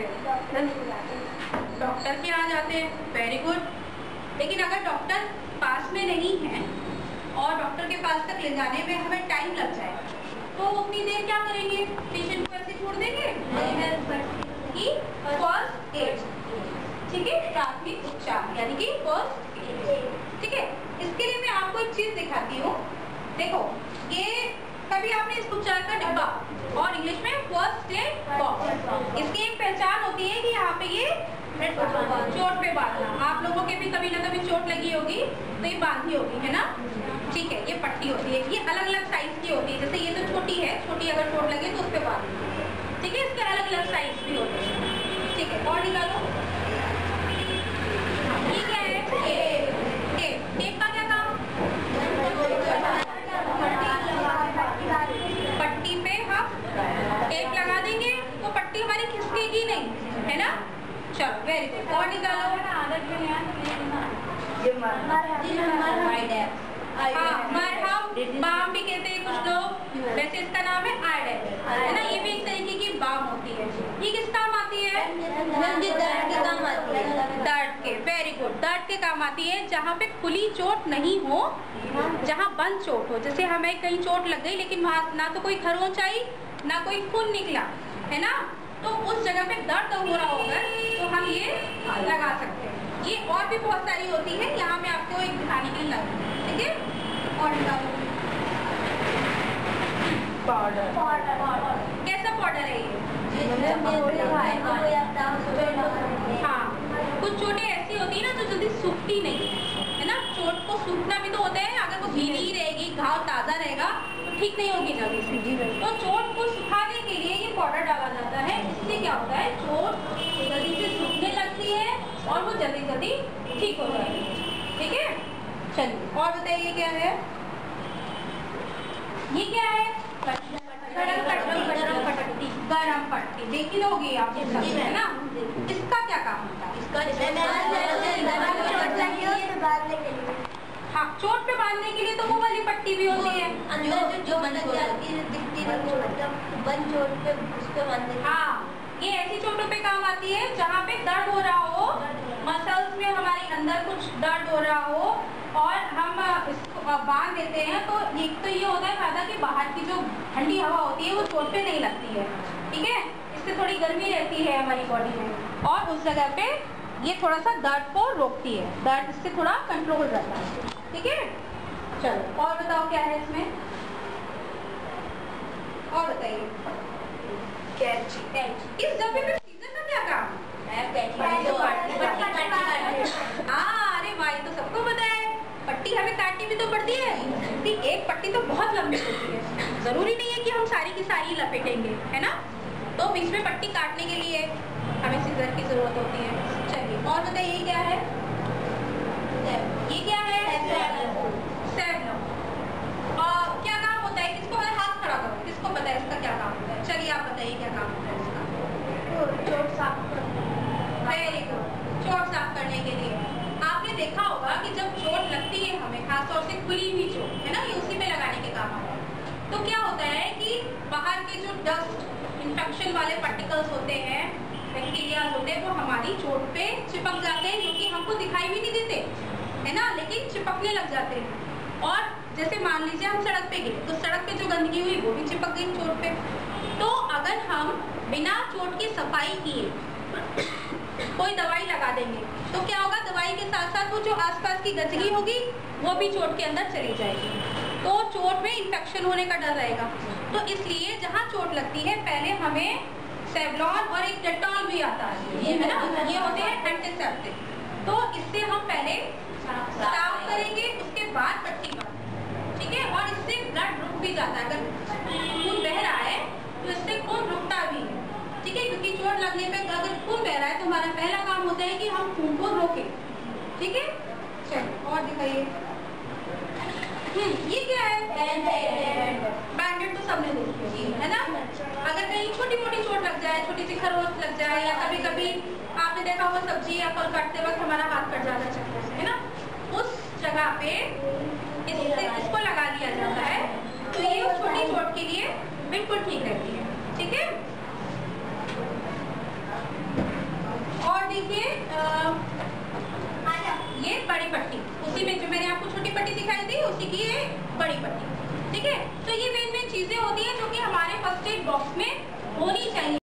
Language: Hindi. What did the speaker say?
जाते हो? डॉक्टर के यहाँ जाते हैं, वेरी गुड। लेकिन अगर डॉक्टर पास में नहीं है और डॉक्टर के पास तक ले जाने में हमें टाइम लग जाए तो उतनी देर क्या करेंगे? पेशेंट को ऐसे छोड़ देंगे कि फर्स्ट एड, ठीक है, प्राथमिक उपचार यानी कि फर्स्ट एड, ठीक है। इसके लिए मैं आपको एक चीज दिखाती हूँ। देखो, ये कभी आपने इस उपचार का डिब्बा और इंग्लिश में फर्स्ट एड बॉक्स, इसकी एक पहचान होती है कि यहाँ पे ये चोट पे बांधना। आप लोगों के भी कभी ना कभी चोट लगी होगी तो ये बांधी होगी, है ना, ठीक है। ये पट्टी होती है, ये अलग अलग साइज की होती है। जैसे ये तो छोटी है, छोटी अगर चोट लगे तो उस पर बांधना, ठीक है। इसके अलग अलग साइज भी होते हैं, ठीक है। और निकालो, ये क्या है? टेप। टेप का क्या काम? पट्टी पे हम टेप लगा देंगे तो पट्टी हमारी खिसकेगी नहीं, है ना। चलो, वेरी गुड। और निकालो, मरहम, बाम भी कहते हैं कुछ लोग, वैसे इसका नाम है आयडेन, है ना। ये भी एक तरीके की बाम होती है। ये किस काम आती है? दर्द के काम आती है। दर्द के, वेरी गुड, दर्द के काम आती है। जहाँ पे खुली चोट नहीं हो, जहाँ बंद चोट हो, जैसे हमें कहीं चोट लग गई लेकिन वहाँ ना तो कोई खरोंच आई ना कोई खून निकला, है ना, तो उस जगह पे दर्द हो रहा होगा तो हम ये लगा सकते हैं। ये और भी बहुत सारी होती है, यहाँ मैं आपको एक दिखाने के लिए लगा, ठीक है। और पाउडर, कैसा पाउडर है ये? हाँ, कुछ चोटें ऐसी होती है ना जो जल्दी सूखती नहीं है ना। चोट को सूखना भी तो होता है, अगर वो गीली ही रहेगी, घाव ताज़ा रहेगा तो ठीक नहीं होगी जल्दी से। तो चोट को सुखाने के लिए ये पाउडर डाला जाता है। इससे क्या होता है? चोट जल्दी से सूखने लगती है और वो जल्दी जल्दी ठीक हो जाती है, ठीक है। चलिए, और बताइए क्या है? ये क्या है? गरम पट्टी देखी होगी आप, है ना। इसका क्या काम होता है? हाँ, चोट पे बांधने के लिए तो वो वाली पट्टी भी होती है जो बंद चोट पे उस पे बांधने। हाँ, ये ऐसी चोटों पे काम आती है जहाँ पे दर्द हो रहा हो, मसल्स में हमारे अंदर कुछ दर्द हो रहा हो और हम इसको बांध देते हैं तो ये होता है फायदा कि बाहर की जो ठंडी हवा होती है वो चोट पे नहीं लगती है, ठीक है। इससे थोड़ी गर्मी रहती है हमारी बॉडी में और उस जगह पे ये थोड़ा सा दर्द को रोकती है, दर्द इससे थोड़ा कंट्रोल रहता है, ठीक है। चलो, और बताओ क्या है इसमें? और बताइए। कैंची। इस डब्बे में सीजर का क्या काम है? अरे भाई, तो सबको पता है, पट्टी हमें काटनी भी तो पड़ती है। एक पट्टी तो बहुत लंबी होती है, जरूरी नहीं है कि हम सारी की सारी लपेटेंगे, है ना। तो बीच में पट्टी काटने के लिए हमें सीजर की जरूरत होती है। चलिए, और बताइए क्या है? ये क्या है? सेवलॉन। और क्या काम होता है? किसको पता? हाथ खड़ा करो, किसको पता है इसका क्या काम होता है? चलिए, आप बताइए क्या काम होता है इसका? चोट साफ करना। वेरी गुड, चोट साफ करने के लिए। आपने देखा होगा कि जब चोट लगती है हमें, खासतौर से खुली हुई चोट, है ना, ये उसी पे लगाने के काम आता है। तो क्या होता है कि बाहर के जो डस्ट, इन्फेक्शन वाले पार्टिकल्स होते हैं, बैक्टीरिया होते हैं, वो हमारी चोट पे चिपक जाते हैं, जो कि हमको दिखाई भी नहीं देते, है ना, लेकिन चिपकने लग जाते हैं। और जैसे मान लीजिए हम सड़क पे गए तो सड़क पे जो गंदगी हुई वो भी चिपक गई चोट पे। तो अगर हम बिना चोट की सफाई किए कोई दवाई लगा देंगे तो क्या होगा? दवाई के साथ साथ वो जो आसपास की गंदगी होगी वो भी चोट के अंदर चली जाएगी, तो चोट में इन्फेक्शन होने का डर रहेगा। तो इसलिए जहाँ चोट लगती है पहले हमें सेवलॉन और एक डेटॉल भी आता है, ये है ना, ये होते हैं एंटीसेप्टिक। तो इससे हम पहले साफ करेंगे, उसके बाद पट्टी बांधेंगे, ठीक है। और इससे ब्लड रुक भी जाता है, अगर खून बह रहा है तो इससे खून रुकता भी है, ठीक है। क्योंकि चोट लगने पे अगर खून बह रहा है तो हमारा पहला काम होता है कि हम खून को रोकें, ठीक है। चलो, और दिखाइए। ये क्या है? बैंडेड तो सबने देखी है ना। अगर कहीं छोटी मोटी चोट लग जाए, छोटी सी खरोंच लग जाए, या कभी कभी आपने देखा होगा सब्जी या फल काटते वक्त हमारा हाथ कट जाता है चक्कर से, है ना, उस जगह पे इसको लगा दिया जाता है तो ये उस छोटी चोट के लिए बिल्कुल ठीक रहती है, ठीक है। देखिए ये बड़ी पट्टी, उसी में जो मैंने आपको छोटी पट्टी दिखाई थी उसी की ये बड़ी पट्टी। ठीक है, तो ये मेन मेन चीजें होती हैं जो कि हमारे फर्स्ट एड बॉक्स में होनी चाहिए।